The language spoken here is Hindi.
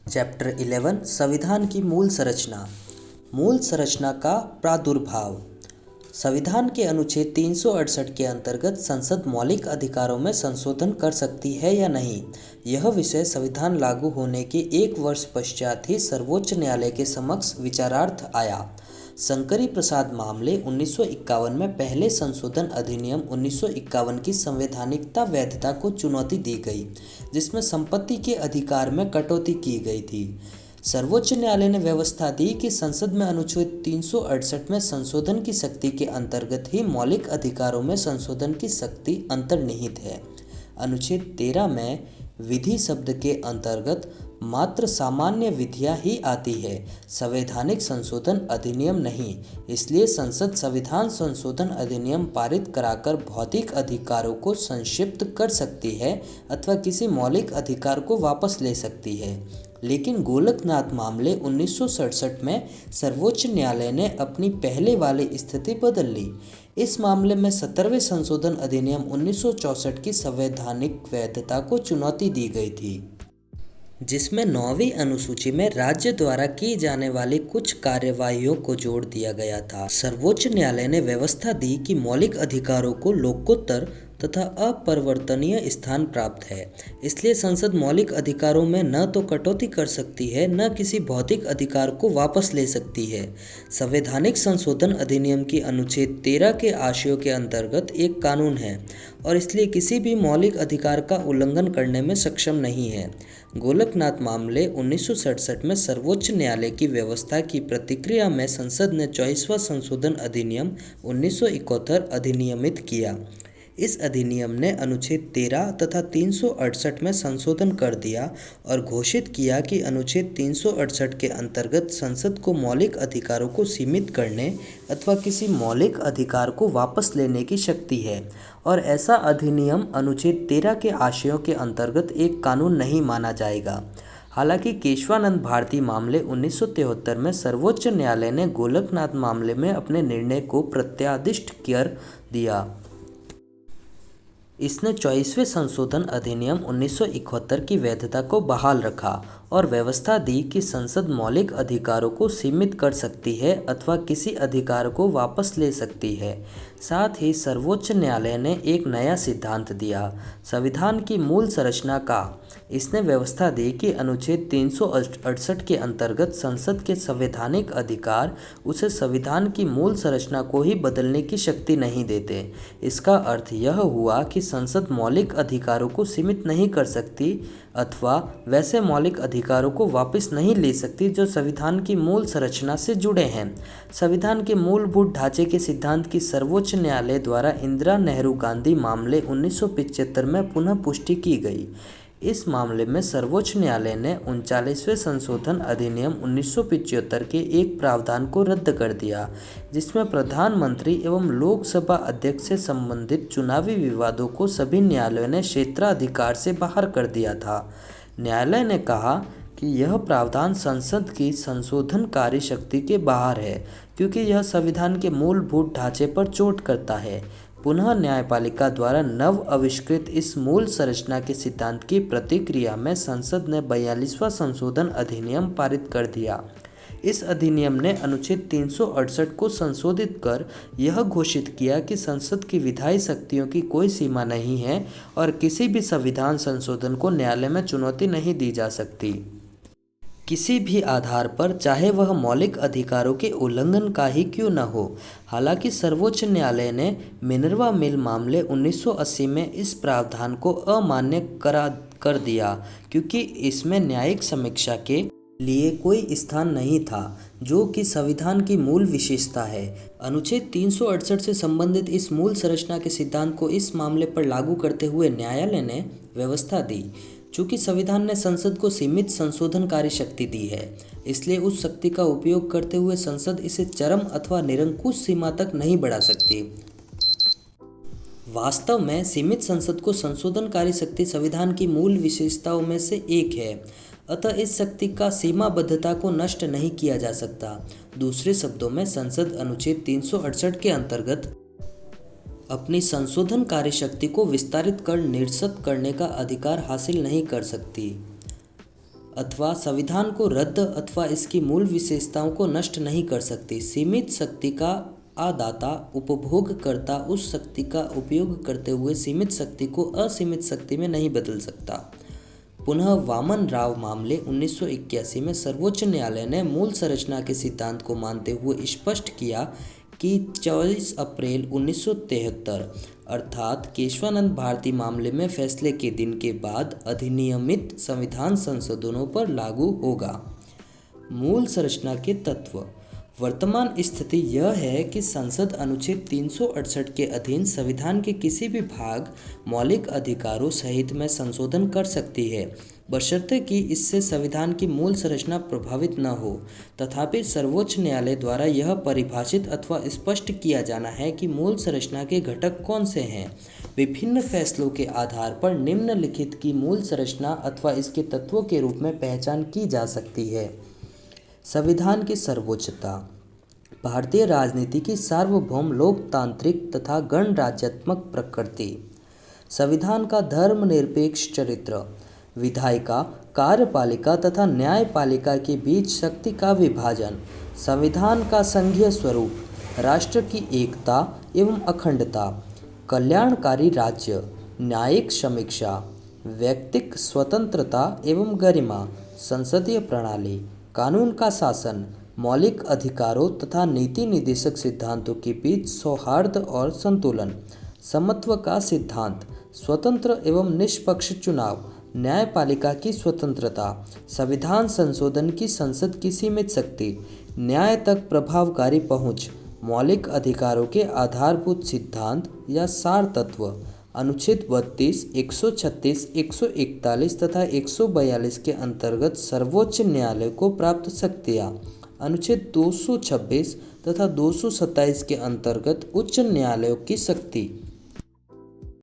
चैप्टर 11 संविधान की मूल संरचना। मूल संरचना का प्रादुर्भाव। संविधान के अनुच्छेद 368 के अंतर्गत संसद मौलिक अधिकारों में संशोधन कर सकती है या नहीं, यह विषय संविधान लागू होने के 1 वर्ष पश्चात ही सर्वोच्च न्यायालय के समक्ष विचारार्थ आया। शंकरी प्रसाद मामले 1951 में पहले संशोधन अधिनियम 1951 की संवैधानिकता वैधता को चुनौती दी गई, जिसमें संपत्ति के अधिकार में कटौती की गई थी। सर्वोच्च न्यायालय ने व्यवस्था दी कि संसद में अनुच्छेद 368 में संशोधन की शक्ति के अंतर्गत ही मौलिक अधिकारों में संशोधन की शक्ति अंतर्निहित है। अनुच्छेद 13 में विधि शब्द के अंतर्गत मात्र सामान्य विधियां ही आती है, संवैधानिक संशोधन अधिनियम नहीं। इसलिए संसद संविधान संशोधन अधिनियम पारित कराकर भौतिक अधिकारों को संक्षिप्त कर सकती है अथवा किसी मौलिक अधिकार को वापस ले सकती है। लेकिन गोलकनाथ मामले 1967 में सर्वोच्च न्यायालय ने अपनी पहले वाली स्थिति बदल ली। इस मामले में 17वें संशोधन अधिनियम 1964 की संवैधानिक वैधता को चुनौती दी गई थी, जिसमें 9वीं अनुसूची में राज्य द्वारा की जाने वाली कुछ कार्यवाहियों को जोड़ दिया गया था। सर्वोच्च न्यायालय ने व्यवस्था दी कि मौलिक अधिकारों को लोकोत्तर तथा अपरिवर्तनीय स्थान प्राप्त है। इसलिए संसद मौलिक अधिकारों में न तो कटौती कर सकती है, न किसी भौतिक अधिकार को वापस ले सकती है। संवैधानिक संशोधन अधिनियम की अनुच्छेद 13 के आशयों के अंतर्गत एक कानून है और इसलिए किसी भी मौलिक अधिकार का उल्लंघन करने में सक्षम नहीं है। गोलकनाथ मामले 1967 में सर्वोच्च न्यायालय की व्यवस्था की प्रतिक्रिया में संसद ने 24वां संशोधन अधिनियम 1971 अधिनियमित किया। इस अधिनियम ने अनुच्छेद 13 तथा 368 में संशोधन कर दिया और घोषित किया कि अनुच्छेद 368 के अंतर्गत संसद को मौलिक अधिकारों को सीमित करने अथवा किसी मौलिक अधिकार को वापस लेने की शक्ति है और ऐसा अधिनियम अनुच्छेद 13 के आशयों के अंतर्गत एक कानून नहीं माना जाएगा। हालांकि केशवानंद भारती मामले 1973 में सर्वोच्च न्यायालय ने गोलकनाथ मामले में अपने निर्णय को प्रत्यादिष्ट कर दिया। इसने 24वें संशोधन अधिनियम 1971 की वैधता को बहाल रखा और व्यवस्था दी कि संसद मौलिक अधिकारों को सीमित कर सकती है अथवा किसी अधिकार को वापस ले सकती है। साथ ही सर्वोच्च न्यायालय ने एक नया सिद्धांत दिया, संविधान की मूल संरचना का। इसने व्यवस्था दी कि अनुच्छेद 368 के अंतर्गत संसद के संवैधानिक अधिकार उसे संविधान की मूल संरचना को ही बदलने की शक्ति नहीं देते। इसका अर्थ यह हुआ कि संसद मौलिक अधिकारों को सीमित नहीं कर सकती अथवा वैसे मौलिक अधिकारों को वापस नहीं ले सकती जो संविधान की मूल संरचना से जुड़े हैं। संविधान के मूलभूत ढांचे के सिद्धांत की सर्वोच्च न्यायालय द्वारा इंदिरा नेहरू गांधी मामले 1975 में पुनः पुष्टि की गई। इस मामले में सर्वोच्च न्यायालय ने 39वें संशोधन अधिनियम 1975 के एक प्रावधान को रद्द कर दिया, जिसमें प्रधानमंत्री एवं लोकसभा अध्यक्ष से संबंधित चुनावी विवादों को सभी न्यायालयों ने क्षेत्राधिकार से बाहर कर दिया था। न्यायालय ने कहा कि यह प्रावधान संसद की संशोधनकारी शक्ति के बाहर है, क्योंकि यह संविधान के मूलभूत ढांचे पर चोट करता है। पुनः न्यायपालिका द्वारा नव आविष्कृत इस मूल संरचना के सिद्धांत की प्रतिक्रिया में संसद ने 42वां संशोधन अधिनियम पारित कर दिया। इस अधिनियम ने अनुच्छेद 368 को संशोधित कर यह घोषित किया कि संसद की विधायी शक्तियों की कोई सीमा नहीं है और किसी भी संविधान संशोधन को न्यायालय में चुनौती नहीं दी जा सकती, किसी भी आधार पर, चाहे वह मौलिक अधिकारों के उल्लंघन का ही क्यों न हो। हालांकि सर्वोच्च न्यायालय ने मिनर्वा मिल मामले 1980 में इस प्रावधान को अमान्य कर दिया, क्योंकि इसमें न्यायिक समीक्षा के लिए कोई स्थान नहीं था, जो कि संविधान की मूल विशेषता है। अनुच्छेद 368 से संबंधित इस मूल संरचना के सिद्धांत को इस मामले पर लागू करते हुए न्यायालय ने व्यवस्था दी, चूँकि संविधान ने संसद को सीमित संशोधनकारी शक्ति दी है, इसलिए उस शक्ति का उपयोग करते हुए संसद इसे चरम अथवा निरंकुश सीमा तक नहीं बढ़ा सकती। वास्तव में सीमित संसद को संशोधनकारी शक्ति संविधान की मूल विशेषताओं में से एक है, अतः इस शक्ति का सीमाबद्धता को नष्ट नहीं किया जा सकता। दूसरे शब्दों में संसद अनुच्छेद 368 के अंतर्गत अपनी संशोधन कार्यशक्ति को विस्तारित कर निरस्त करने का अधिकार हासिल नहीं कर सकती। अथवा संविधान को रद्द अथवा इसकी मूल विशेषताओं को नष्ट नहीं कर सकती। सीमित शक्ति का आदाता उपभोगकर्ता उस शक्ति का उपयोग करते हुए सीमित शक्ति को असीमित शक्ति में नहीं बदल सकता। पुनः वामन राव मामले 1981 में सर्वोच्च न्यायालय ने मूल संरचना के सिद्धांत को मानते हुए स्पष्ट किया कि 24 अप्रैल 1973 अर्थात केशवानंद भारती मामले में फैसले के दिन के बाद अधिनियमित संविधान संशोधनों पर लागू होगा। मूल संरचना के तत्व। वर्तमान स्थिति यह है कि संसद अनुच्छेद 368 के अधीन संविधान के किसी भी भाग मौलिक अधिकारों सहित में संशोधन कर सकती है, बशर्ते कि इससे संविधान की मूल संरचना प्रभावित न हो। तथापि सर्वोच्च न्यायालय द्वारा यह परिभाषित अथवा स्पष्ट किया जाना है कि मूल संरचना के घटक कौन से हैं। विभिन्न फैसलों के आधार पर निम्नलिखित की मूल संरचना अथवा इसके तत्वों के रूप में पहचान की जा सकती है। संविधान की सर्वोच्चता। भारतीय राजनीति की सार्वभौम लोकतांत्रिक तथा गणराज्यात्मक प्रकृति। संविधान का धर्मनिरपेक्ष चरित्र। विधायिका, कार्यपालिका तथा न्यायपालिका के बीच शक्ति का विभाजन। संविधान का संघीय स्वरूप। राष्ट्र की एकता एवं अखंडता। कल्याणकारी राज्य। न्यायिक समीक्षा। व्यक्तिक स्वतंत्रता एवं गरिमा। संसदीय प्रणाली। कानून का शासन। मौलिक अधिकारों तथा नीति निर्देशक सिद्धांतों के बीच सौहार्द और संतुलन। समत्व का सिद्धांत। स्वतंत्र एवं निष्पक्ष चुनाव। न्यायपालिका की स्वतंत्रता। संविधान संशोधन की संसद की सीमित शक्ति। न्याय तक प्रभावकारी पहुंच। मौलिक अधिकारों के आधारभूत सिद्धांत या सार तत्व। अनुच्छेद 32, 136, 141 तथा 142 के अंतर्गत सर्वोच्च न्यायालय को प्राप्त शक्तियाँ। अनुच्छेद 226 तथा 227 के अंतर्गत उच्च न्यायालयों की शक्ति।